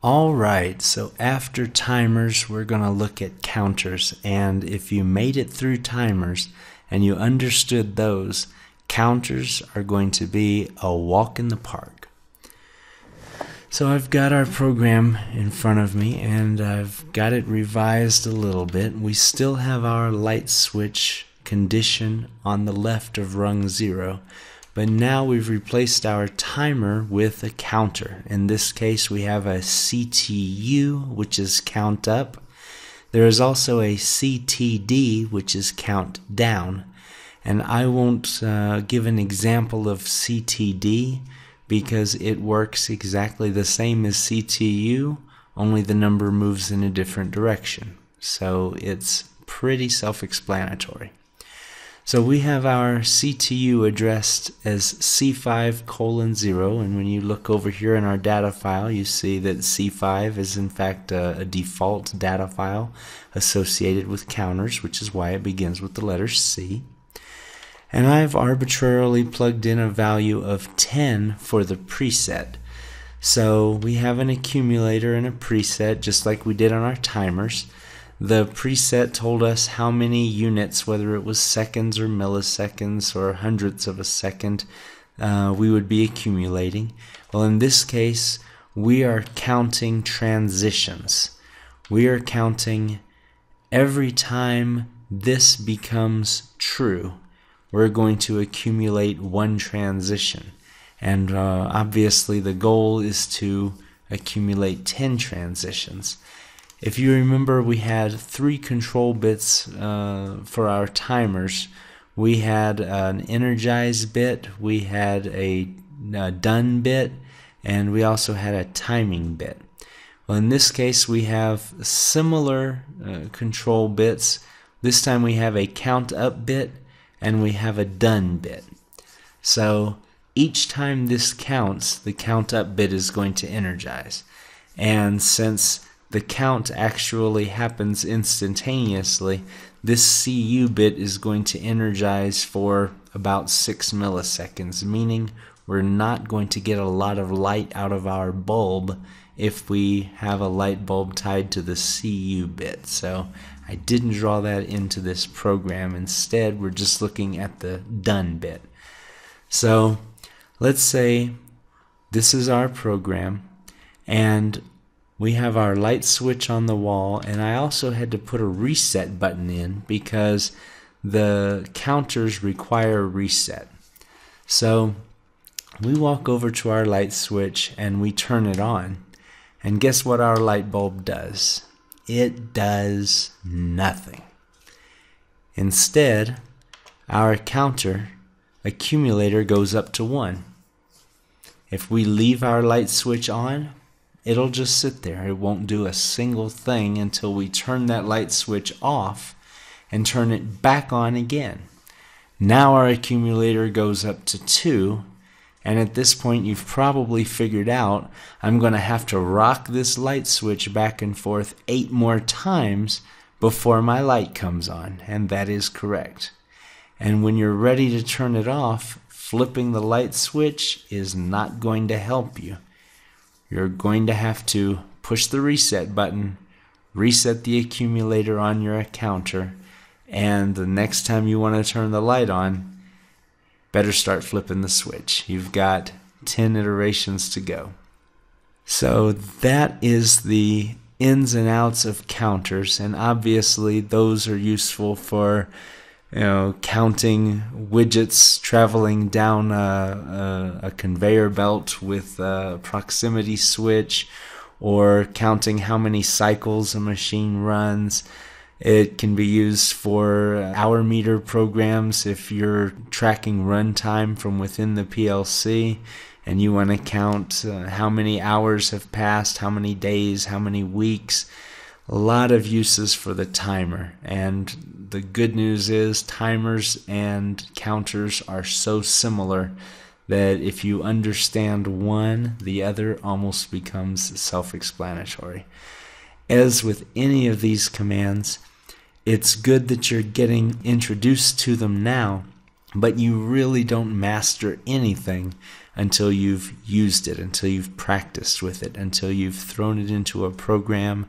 Alright, so after timers, we're going to look at counters. And if you made it through timers and you understood those, counters are going to be a walk in the park. So I've got our program in front of me and I've got it revised a little bit. We still have our light switch condition on the left of rung 0. But now we've replaced our timer with a counter. In this case, we have a CTU, which is count up. There is also a CTD, which is count down. And I won't give an example of CTD because it works exactly the same as CTU, only the number moves in a different direction. So it's pretty self-explanatory. So we have our CTU addressed as C5:0, and when you look over here in our data file, you see that C5 is in fact a default data file associated with counters, which is why it begins with the letter C. And I've arbitrarily plugged in a value of 10 for the preset. So we have an accumulator and a preset, just like we did on our timers. The preset told us how many units, whether it was seconds or milliseconds or hundredths of a second, we would be accumulating. Well, in this case, we are counting transitions. We are counting every time this becomes true. We're going to accumulate one transition. And obviously the goal is to accumulate 10 transitions. If you remember, we had 3 control bits for our timers. We had an energize bit, we had a done bit, and we also had a timing bit. Well, in this case, we have similar control bits. This time we have a count up bit and we have a done bit. So each time this counts, the count up bit is going to energize. And since the count actually happens instantaneously, this CU bit is going to energize for about 6 milliseconds, meaning we're not going to get a lot of light out of our bulb if we have a light bulb tied to the CU bit. So I didn't draw that into this program. Instead, we're just looking at the done bit. So let's say this is our program, and we have our light switch on the wall, and I also had to put a reset button in because the counters require a reset. So we walk over to our light switch and we turn it on, and guess what our light bulb does? It does nothing. Instead, our counter accumulator goes up to 1. If we leave our light switch on, it'll just sit there. It won't do a single thing until we turn that light switch off and turn it back on again. Now our accumulator goes up to 2, and at this point you've probably figured out I'm going to have to rock this light switch back and forth 8 more times before my light comes on, and that is correct. And when you're ready to turn it off, flipping the light switch is not going to help you. You're going to have to push the reset button, reset the accumulator on your counter, and the next time you want to turn the light on, better start flipping the switch. You've got 10 iterations to go. So that is the ins and outs of counters, and obviously those are useful for counting widgets traveling down a conveyor belt with a proximity switch, or counting how many cycles a machine runs. It can be used for hour meter programs if you're tracking runtime from within the PLC and you want to count how many hours have passed, how many days, how many weeks. A lot of uses for the timer, and the good news is timers and counters are so similar that if you understand one, the other almost becomes self-explanatory. As with any of these commands, it's good that you're getting introduced to them now, But you really don't master anything until you've used it, until you've practiced with it, until you've thrown it into a program,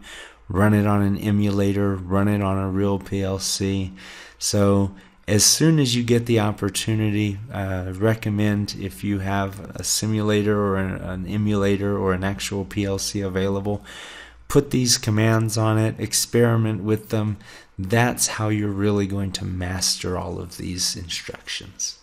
run it on an emulator, run it on a real PLC. So as soon as you get the opportunity, recommend, if you have a simulator or an emulator or an actual PLC available, put these commands on it, experiment with them. That's how you're really going to master all of these instructions.